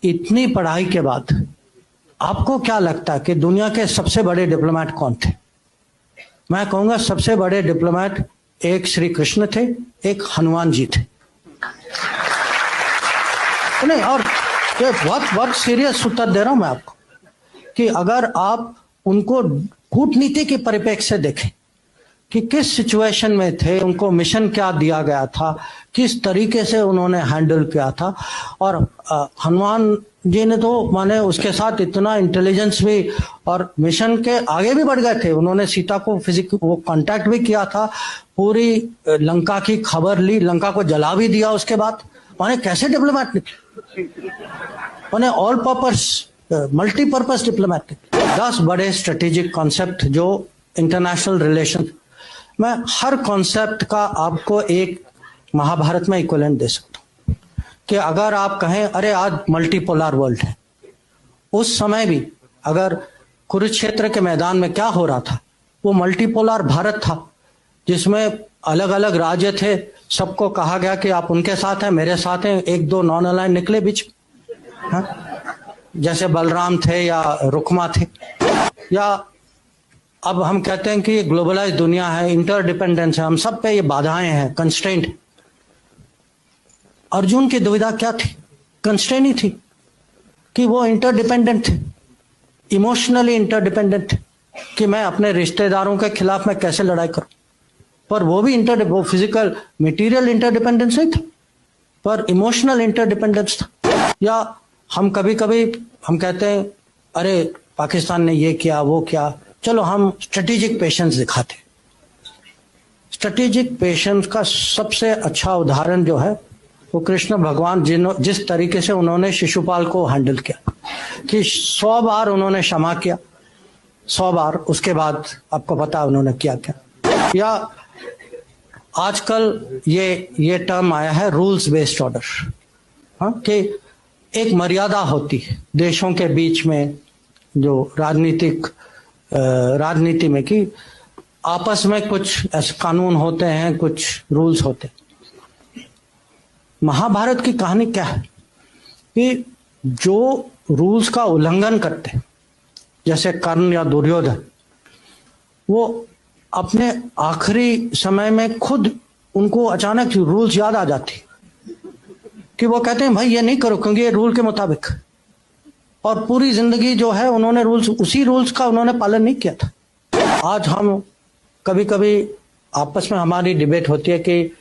इतनी पढ़ाई के बाद आपको क्या लगता है कि दुनिया के सबसे बड़े डिप्लोमेट कौन थे? मैं कहूंगा सबसे बड़े डिप्लोमेट एक श्री कृष्ण थे, एक हनुमान जी थे। नहीं, और ये बहुत सीरियस उत्तर दे रहा हूं मैं आपको कि अगर आप उनको कूटनीति के परिप्रेक्ष्य से देखें कि किस सिचुएशन में थे, उनको मिशन क्या दिया गया था, किस तरीके से उन्होंने हैंडल किया था। और हनुमान जी ने तो माने उसके साथ इतना इंटेलिजेंस भी और मिशन के आगे भी बढ़ गए थे। उन्होंने सीता को वो कांटेक्ट भी किया था, पूरी लंका की खबर ली, लंका को जला भी दिया उसके बाद। माने कैसे डिप्लोमेट निकले, माने ऑल पर्पस मल्टीपर्पस डिप्लोमेट निकले। 10 बड़े स्ट्रेटेजिक कॉन्सेप्ट जो इंटरनेशनल रिलेशन मैं हर कॉन्सेप्ट का आपको एक महाभारत में इक्विवेलेंट दे सकता हूं कि अगर आप कहें अरे आज मल्टीपोलर वर्ल्ड है, उस समय भी अगर कुरुक्षेत्र के मैदान में क्या हो रहा था, वो मल्टीपोलर भारत था जिसमें अलग अलग राज्य थे। सबको कहा गया कि आप उनके साथ हैं, मेरे साथ हैं, एक दो नॉन अलाइन निकले बीच, जैसे बलराम थे या रुक्मा थे। या अब हम कहते हैं कि ग्लोबलाइज दुनिया है, इंटरडिपेंडेंस है, हम सब पे ये बाधाएं हैं, कंस्ट्रेंट। अर्जुन की दुविधा क्या थी? कंस्ट्रेंट ही थी कि वो इंटरडिपेंडेंट थे, इमोशनली इंटरडिपेंडेंट थे कि मैं अपने रिश्तेदारों के खिलाफ मैं कैसे लड़ाई करूं। पर वो भी वो फिजिकल मटेरियल इंटरडिपेंडेंस नहीं था, पर इमोशनल इंटरडिपेंडेंस था। या हम कभी कभी हम कहते हैं अरे पाकिस्तान ने ये किया वो किया, चलो हम स्ट्रेटेजिक पेशेंस दिखाते। स्ट्रेटेजिक पेशेंस का सबसे अच्छा उदाहरण जो है वो कृष्ण भगवान जिस तरीके से उन्होंने शिशुपाल को हैंडल किया कि 100 बार उन्होंने क्षमा किया, 100 बार, उसके बाद आपको पता उन्होंने किया क्या। या आजकल ये टर्म आया है रूल्स बेस्ड ऑर्डर, हाँ, कि एक मर्यादा होती है देशों के बीच में, जो राजनीति में, कि आपस में कुछ ऐसे कानून होते हैं, कुछ रूल्स होते हैं। महाभारत की कहानी क्या है कि जो रूल्स का उल्लंघन करते हैं, जैसे कर्ण या दुर्योधन, वो अपने आखिरी समय में खुद उनको अचानक रूल्स याद आ जाती कि वो कहते हैं भाई ये नहीं करो क्योंकि ये रूल के मुताबिक, और पूरी जिंदगी जो है उन्होंने उसी रूल्स का उन्होंने पालन नहीं किया था। आज हम कभी कभी आपस में हमारी डिबेट होती है कि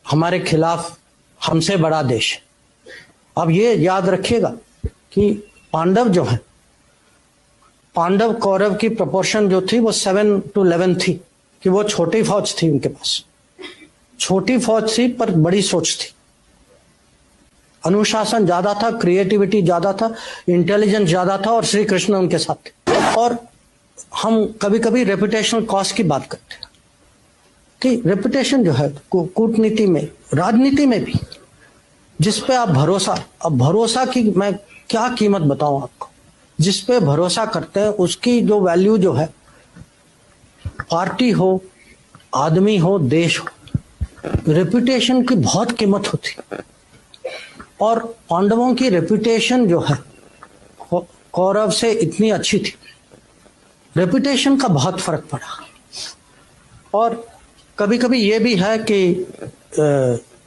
हमारे खिलाफ हमसे बड़ा देश। अब ये याद रखिएगा कि पांडव जो है, पांडव कौरव की प्रोपोर्शन जो थी वो 7-11 थी, कि वो छोटी फौज थी, उनके पास छोटी फौज थी पर बड़ी सोच थी, अनुशासन ज्यादा था, क्रिएटिविटी ज्यादा था, इंटेलिजेंस ज्यादा था, और श्री कृष्ण उनके साथ थे। और हम कभी कभी रेपुटेशनल कॉस्ट की बात करते हैं कि रेपुटेशन जो है कूटनीति में, राजनीति में भी, जिस पे आप भरोसा, अब भरोसा की मैं क्या कीमत बताऊं आपको, जिस पे भरोसा करते हैं उसकी जो वैल्यू जो है, पार्टी हो, आदमी हो, देश हो, रेपुटेशन की बहुत कीमत होती। और पांडवों की रेपुटेशन जो है कौरव से इतनी अच्छी थी, रेपुटेशन का बहुत फर्क पड़ा। और कभी कभी ये भी है कि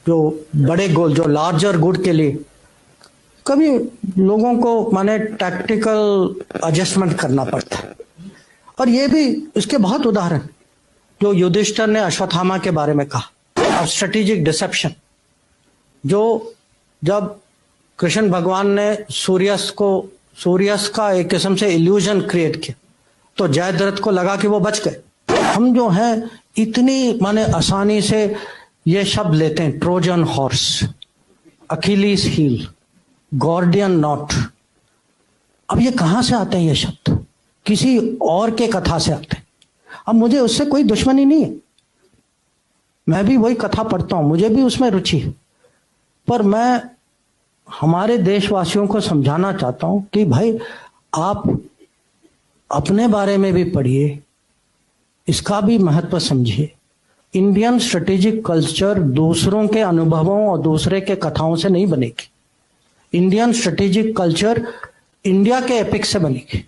जो बड़े गोल, जो लार्जर गुड के लिए कभी लोगों को माने टैक्टिकल एडजस्टमेंट करना पड़ता है। और ये भी इसके बहुत उदाहरण, जो युधिष्ठिर ने अश्वत्थामा के बारे में कहा, अब स्ट्रेटेजिक डिसेप्शन, जो जब कृष्ण भगवान ने सूर्यस का एक किस्म से इल्यूजन क्रिएट किया तो जयद्रथ को लगा कि वो बच गए। हम जो हैं इतनी माने आसानी से ये शब्द लेते हैं, Trojan horse, Achilles heel, Gordian knot. अब ये कहां से आते हैं ये शब्द? किसी और के कथा से आते हैं। अब मुझे उससे कोई दुश्मनी नहीं है, मैं भी वही कथा पढ़ता हूं, मुझे भी उसमें रुचि है, पर मैं हमारे देशवासियों को समझाना चाहता हूं कि भाई आप अपने बारे में भी पढ़िए, इसका भी महत्व समझिए। इंडियन स्ट्रेटेजिक कल्चर दूसरों के अनुभवों और दूसरे के कथाओं से नहीं बनेगी, इंडियन स्ट्रेटेजिक कल्चर इंडिया के एपिक से बनेगी।